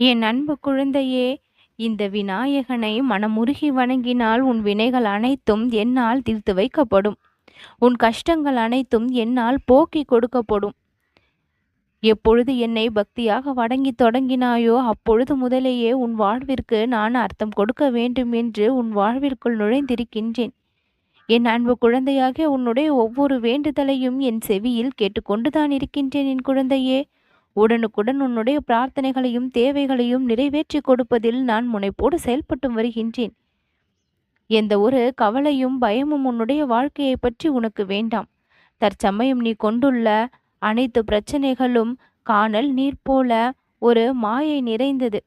என் அன்பு குழந்தையே, இந்த விநாயகனை மனமுருகி வணங்கினால் உன் வினைகள் அனைத்தும் என்னால் தீர்த்து வைக்கப்படும். உன் கஷ்டங்கள் அனைத்தும் என்னால் போக்கிக் கொடுக்கப்படும். எப்பொழுது என்னை பக்தியாக வணங்கி தொடங்கினாயோ அப்பொழுது முதலேயே உன் வாழ்விற்கு நான் அர்த்தம் கொடுக்க வேண்டும் என்று உன் வாழ்விற்குள் நுழைந்திருக்கின்றேன். என் அன்பு குழந்தையாக உன்னுடைய ஒவ்வொரு வேண்டுதலையும் என் செவியில் கேட்டுக்கொண்டுதான் இருக்கின்றேன் என் குழந்தையே. உடனுக்குடன் உன்னுடைய பிரார்த்தனைகளையும் தேவைகளையும் நிறைவேற்றி கொடுப்பதில் நான் முனைப்போடு செயல்பட்டு வருகின்றேன். எந்த ஒரு கவலையும் பயமும் உன்னுடைய வாழ்க்கையை பற்றி உனக்கு வேண்டாம். தற்சமயம் நீ கொண்டுள்ள அனைத்து பிரச்சனைகளும் காணல் நீர் போல ஒரு மாயை நிறைந்தது.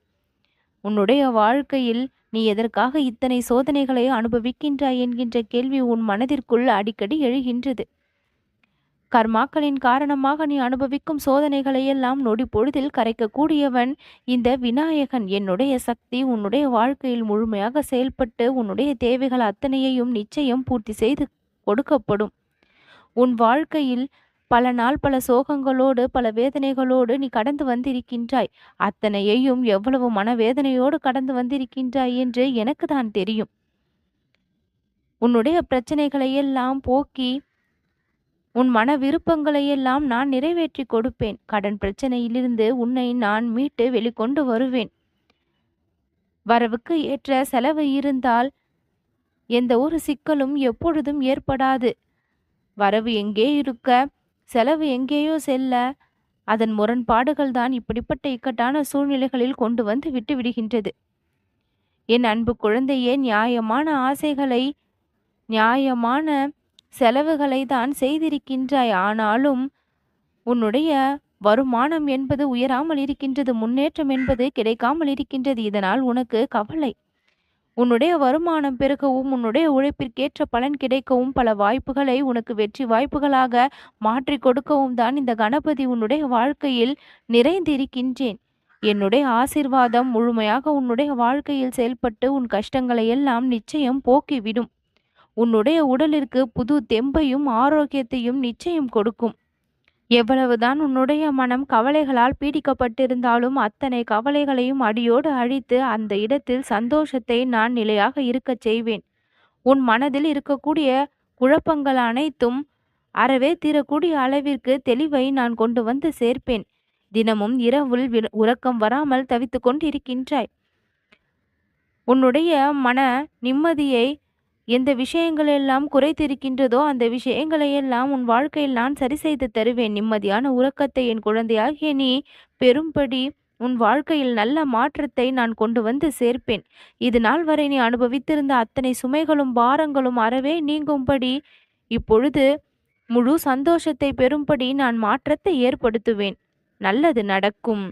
உன்னுடைய வாழ்க்கையில் நீ எதற்காக இத்தனை சோதனைகளை அனுபவிக்கின்றாய் என்கின்ற கேள்வி உன் மனதிற்குள் அடிக்கடி எழுகின்றது. கர்மாக்களின் காரணமாக நீ அனுபவிக்கும் சோதனைகளையெல்லாம் நொடி பொழுதில் கரைக்கக்கூடியவன் இந்த விநாயகன். என்னுடைய சக்தி உன்னுடைய வாழ்க்கையில் முழுமையாக செயல்பட்டு உன்னுடைய தேவைகள் அத்தனையையும் நிச்சயம் பூர்த்தி செய்து கொடுக்கப்படும். உன் வாழ்க்கையில் பல நாள் பல சோகங்களோடு பல வேதனைகளோடு நீ கடந்து வந்திருக்கின்றாய். அத்தனையையும் எவ்வளவு மனவேதனையோடு கடந்து வந்திருக்கின்றாய் என்று எனக்கு தான் தெரியும். உன்னுடைய பிரச்சனைகளையெல்லாம் போக்கி உன் மன விருப்பங்களையெல்லாம் நான் நிறைவேற்றி கொடுப்பேன். கடன் பிரச்சனையிலிருந்து உன்னை நான் மீட்டு வெளிக்கொண்டு வருவேன். வரவுக்கு ஏற்ற செலவு இருந்தால் எந்த ஒரு சிக்கலும் எப்பொழுதும் ஏற்படாது. வரவு எங்கே இருக்க செலவு எங்கேயோ செல்ல அதன் முரண்பாடுகள் தான் இப்படிப்பட்ட இக்கட்டான சூழ்நிலைகளில் கொண்டு வந்து விட்டு விடுகின்றது. என் அன்பு குழந்தையே, நியாயமான ஆசைகளை நியாயமான செலவுகளை தான் செய்திருக்கின்றாய். ஆனாலும் உன்னுடைய வருமானம் என்பது உயராமல் இருக்கின்றது. முன்னேற்றம் என்பது கிடைக்காமல் இருக்கின்றது. இதனால் உனக்கு கவலை. உன்னுடைய வருமானம் பெருகவும் உன்னுடைய உழைப்பிற்கேற்ற பலன் கிடைக்கவும் பல வாய்ப்புகளை உனக்கு வெற்றி வாய்ப்புகளாக மாற்றி கொடுக்கவும் தான் இந்த கணபதி உன்னுடைய வாழ்க்கையில் நிறைந்திருக்கின்றேன். என்னுடைய ஆசீர்வாதம் முழுமையாக உன்னுடைய வாழ்க்கையில் செயல்பட்டு உன் கஷ்டங்களை எல்லாம் நிச்சயம் போக்கிவிடும். உன்னுடைய உடலிற்கு புது தெம்பையும் ஆரோக்கியத்தையும் நிச்சயம் கொடுக்கும். எவ்வளவுதான் உன்னுடைய மனம் கவலைகளால் பீடிக்கப்பட்டிருந்தாலும் அத்தனை கவலைகளையும் அடியோடு அழித்து அந்த இடத்தில் சந்தோஷத்தை நான் நிலையாக இருக்கச் செய்வேன். உன் மனதில் இருக்கக்கூடிய குழப்பங்கள் அனைத்தும் அறவே தீரக்கூடிய அளவிற்கு தெளிவை நான் கொண்டு வந்து சேர்ப்பேன். தினமும் இரவில் உறக்கம் வராமல் தவித்து கொண்டிருக்கின்றாய். உன்னுடைய மன நிம்மதியை எந்த விஷயங்களெல்லாம் குறைத்திருக்கின்றதோ அந்த விஷயங்களையெல்லாம் உன் வாழ்க்கையில் நான் சரி செய்து தருவேன். நிம்மதியான உறக்கத்தை என் குழந்தையாகிய நீ பெரும்படி உன் வாழ்க்கையில் நல்ல மாற்றத்தை நான் கொண்டு வந்து சேர்ப்பேன். இது நாள் வரை நீ அனுபவித்திருந்த அத்தனை சுமைகளும் பாரங்களும் அறவே நீங்கும்படி இப்பொழுது முழு சந்தோஷத்தை பெறும்படி நான் மாற்றத்தை ஏற்படுத்துவேன். நல்லது நடக்கும்.